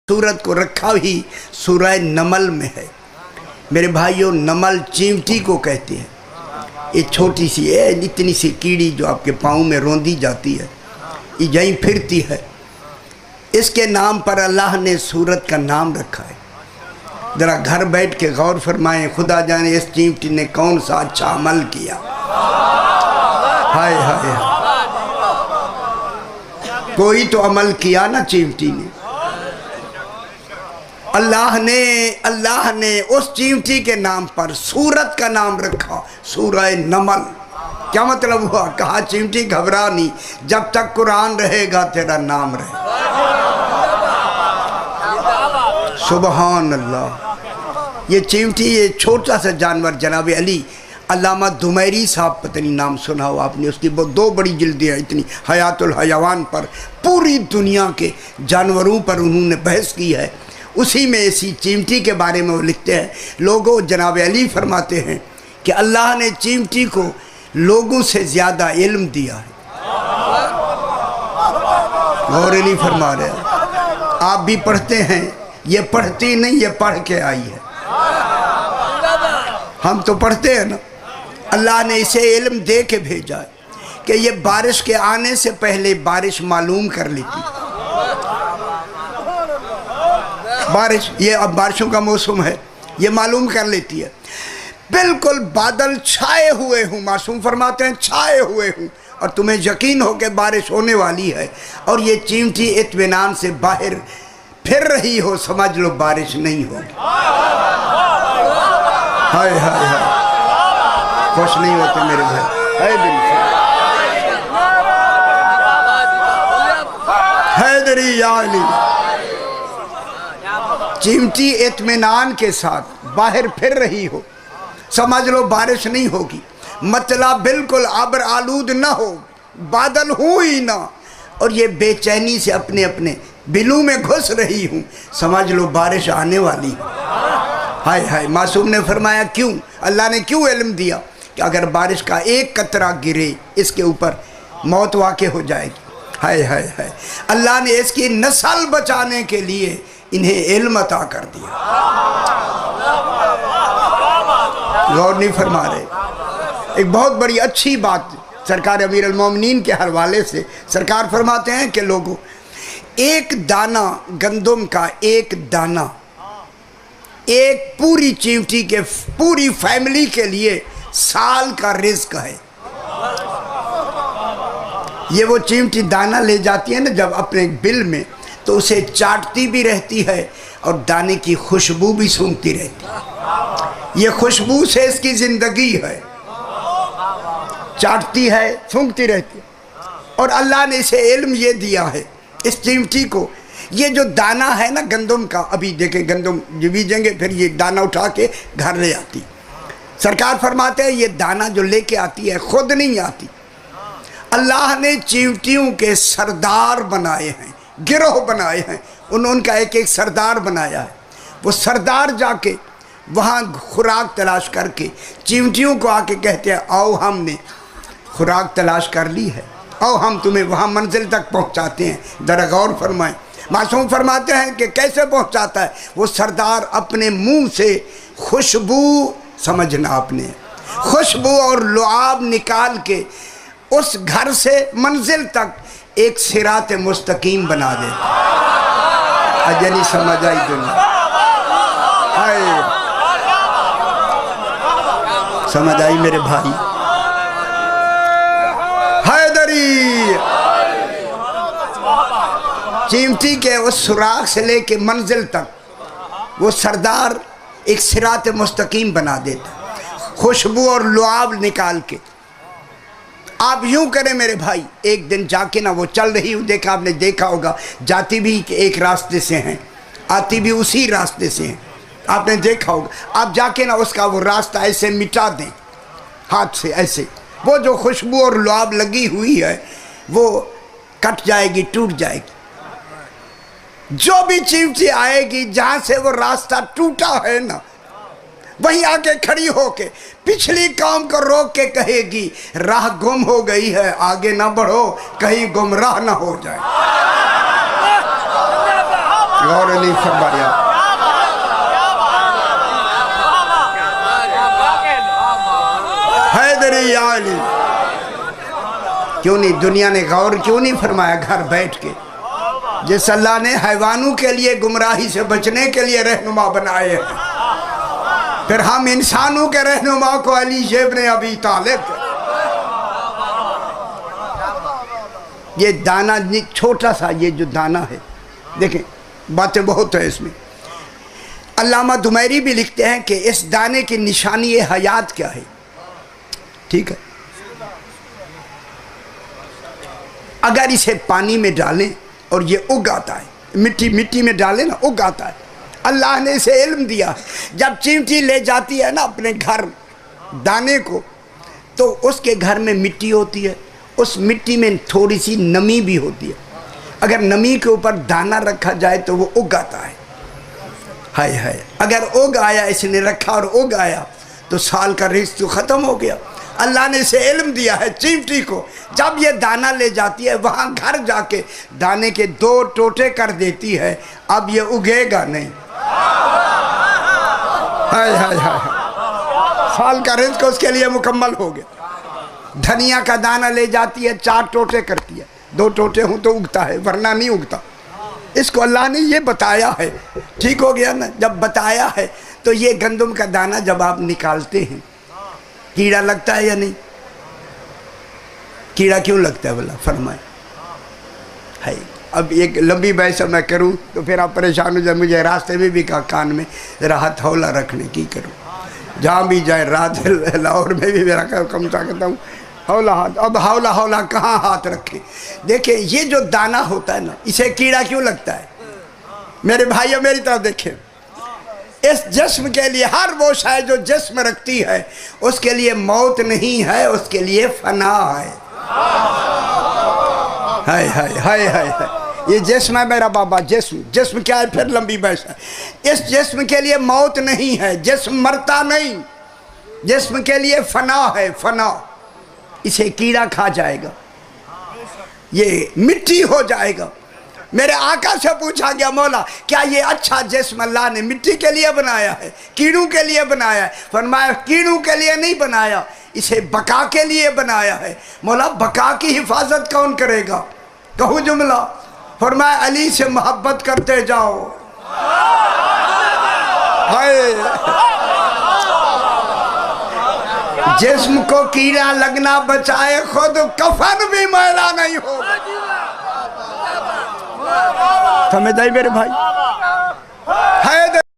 सूरत को रखा ही सूरह नमल में है। मेरे भाइयों, नमल चींटी को कहते हैं। ये छोटी सी है, इतनी सी कीड़ी जो आपके पाँव में रौंदी जाती है, ये यहीं फिरती है। इसके नाम पर अल्लाह ने सूरत का नाम रखा है। ज़रा घर बैठ के गौर फरमाएं, खुदा जाने इस चींटी ने कौन सा अच्छा अमल किया। हाय हाय, कोई तो अमल किया ना चींटी ने। अल्लाह ने उस चींटी के नाम पर सूरत का नाम रखा, सूरह नमल। क्या मतलब हुआ? कहा चींटी घबरा नहीं, जब तक कुरान रहेगा तेरा नाम रहेगा। सुबहान अल्लाह। ये चींटी, ये छोटा सा जानवर, जनाब अली अल्लामा दुमैरी साहब, पता नहीं नाम सुना हो आपने, उसकी दो बड़ी जिल्दें हैं, इतनी हयातुल हयावान पर, पूरी दुनिया के जानवरों पर उन्होंने बहस की है। उसी में इसी चींटी के बारे में वो लिखते हैं। लोगों, जनाब अली फरमाते हैं कि अल्लाह ने चींटी को लोगों से ज़्यादा इल्म दिया है। गौर नहीं फरमा रहे? आप भी पढ़ते हैं, ये पढ़ती नहीं, ये पढ़ के आई है। हम तो पढ़ते हैं ना। अल्लाह ने इसे इल्म दे के भेजा है कि ये बारिश के आने से पहले बारिश मालूम कर लेती। बारिश, ये अब बारिशों का मौसम है, ये मालूम कर लेती है। बिल्कुल बादल छाए हुए हूँ, मासूम फरमाते हैं छाए हुए हूँ, और तुम्हें यकीन हो कि बारिश होने वाली है, और ये चींटी इत्मीनान से बाहर फिर रही हो, समझ लो बारिश नहीं होगी। हाय हाय हाय, खुश नहीं होते मेरे भाई। हैदरी या अली, चींटी इत्मीनान के साथ बाहर फिर रही हो, समझ लो बारिश नहीं होगी। मतलब बिल्कुल आबर आलूद ना हो, बादल हो ही ना, और ये बेचैनी से अपने अपने बिलों में घुस रही हूँ, समझ लो बारिश आने वाली है। हाय हाय, मासूम ने फरमाया क्यों? अल्लाह ने क्यों इल्म दिया कि अगर बारिश का एक कतरा गिरे इसके ऊपर मौत वाक़ हो जाएगी। हाय हाय हाय, अल्लाह ने इसकी नस्ल बचाने के लिए इन्हें इल्म अता कर दिया। गौर नहीं फरमा रहे? एक बहुत बड़ी अच्छी बात सरकार अमीर अल मोमिनीन के हवाले से सरकार फरमाते हैं कि लोगों, एक दाना गंदम का, एक दाना एक पूरी चींटी के, पूरी फैमिली के लिए साल का रिज्क है। ये वो चींटी दाना ले जाती है ना जब अपने बिल में, तो उसे चाटती भी रहती है और दाने की खुशबू भी सूंघती रहती है। ये खुशबू से इसकी ज़िंदगी है, चाटती है, सूंघती रहती है। और अल्लाह ने इसे इल्म ये दिया है, इस चींटी को, ये जो दाना है ना गंदम का, अभी देखें गंदम जो बीजेंगे फिर ये दाना उठा के घर ले आती। सरकार फरमाते हैं ये दाना जो लेके आती है खुद नहीं आती, अल्लाह ने चींटियों के सरदार बनाए हैं, गिरोह बनाए हैं, उनका एक एक सरदार बनाया है। वो सरदार जाके वहाँ खुराक तलाश करके चींटियों को आके कहते हैं आओ, हमने खुराक तलाश कर ली है, आओ हम तुम्हें वहाँ मंजिल तक पहुँचाते हैं। ज़रा गौर फरमाएं। मासूम फरमाते हैं कि कैसे पहुँचाता है? वो सरदार अपने मुंह से खुशबू, समझना आपने, खुशबू और लुआब निकाल के उस घर से मंजिल तक एक सिरात मुस्तकीम बना दे। अजय नहीं समझ आई दुनिया? हाय, समझ आई मेरे भाई? हैदरी, चींटी के उस सुराख से लेके मंजिल तक वो सरदार एक सिरात मुस्तकीम बना देता, खुशबू और लुआब निकाल के। आप यूं करें मेरे भाई, एक दिन जाके ना वो चल रही हूँ, देखा आपने, देखा होगा, जाती भी एक रास्ते से हैं, आती भी उसी रास्ते से हैं, आपने देखा होगा। आप जाके ना उसका वो रास्ता ऐसे मिटा दें हाथ से, ऐसे वो जो खुशबू और लुआब लगी हुई है वो कट जाएगी, टूट जाएगी। जो भी चींटी आएगी जहाँ से वो रास्ता टूटा है ना, वहीं आके खड़ी होके पिछली काम को रोक के कहेगी राह गुम हो गई है, आगे ना बढ़ो, कहीं गुमराह ना हो जाए। गौर नहीं फरमाया। हैदरी आली, क्यों नहीं दुनिया ने गौर क्यों नहीं फरमाया घर बैठ के? जिस अल्लाह ने हैवानों के लिए गुमराही से बचने के लिए रहनुमा बनाए हैं, फिर हम इंसानों के रहनुमा को अली इब्न अबी तालिब। ये दाना छोटा सा, ये जो दाना है देखें, बातें बहुत है इसमें। अल्लामा दुमैरी भी लिखते हैं कि इस दाने की निशानी ये हयात क्या है। ठीक है, अगर इसे पानी में डालें और ये उग आता है, मिट्टी में डालें ना, उग आता है। अल्लाह ने इसे इल्म दिया। जब चींटी ले जाती है ना अपने घर दाने को, तो उसके घर में मिट्टी होती है, उस मिट्टी में थोड़ी सी नमी भी होती है। अगर नमी के ऊपर दाना रखा जाए तो वो उग आता है। हाय हाय, अगर उग आया, इसने रखा और उग आया तो साल का रिस्क तो ख़त्म हो गया। अल्लाह ने इसे इल्म दिया है चींटी को। जब ये दाना ले जाती है, वहाँ घर जाके दाने के 2 टोटे कर देती है, अब ये उगेगा नहीं। हाय हाय हाय, साल का रिस्क उसके लिए मुकम्मल हो गया। धनिया का दाना ले जाती है, 4 टोटे करती है, 2 टोटे हों तो उगता है, वरना नहीं उगता। इसको अल्लाह ने ये बताया है। ठीक हो गया ना? जब बताया है तो ये गंदम का दाना जब आप निकालते हैं, कीड़ा लगता है या नहीं? कीड़ा क्यों लगता है बोला, फरमाए। है, अब एक लंबी बहस मैं करूं तो फिर आप परेशान हो जाए। मुझे रास्ते में भी कहा कान में जरा हथौला रखने की करूं, जहाँ भी जाए। रात लाहौर में भी मेरा कम सा कहता हूँ हौला हाथ। अब हौला हौला कहाँ हाथ रखे? देखिए, ये जो दाना होता है ना, इसे कीड़ा क्यों लगता है? मेरे भाइयों मेरी तरफ देखें, इस जिस्म के लिए हर वो शाय जो जिस्म रखती है, उसके लिए मौत नहीं है, उसके लिए फना है। हाय हाय हाय हाय हाय, ये जिस्म है मेरा बाबा। जिस्म क्या है? फिर लंबी बहस है। इस जिस्म के लिए मौत नहीं है, जिस्म मरता नहीं, जिस्म के लिए फना है, फना। इसे कीड़ा खा जाएगा, ये मिट्टी हो जाएगा। मेरे आका से पूछा गया, मौला क्या ये अच्छा जिस्म अल्लाह ने मिट्टी के लिए बनाया है, कीड़ों के लिए बनाया है? फरमाया कीड़ों के लिए नहीं बनाया, इसे बका के लिए बनाया है। मौला बका की हिफाजत कौन करेगा? कहूँ जुमला। फरमाया अली से मोहब्बत करते जाओ। हाय, जिस्म को कीड़ा लगना बचाए, खुद कफन भी मैला नहीं हो। समझ आई मेरे भाई?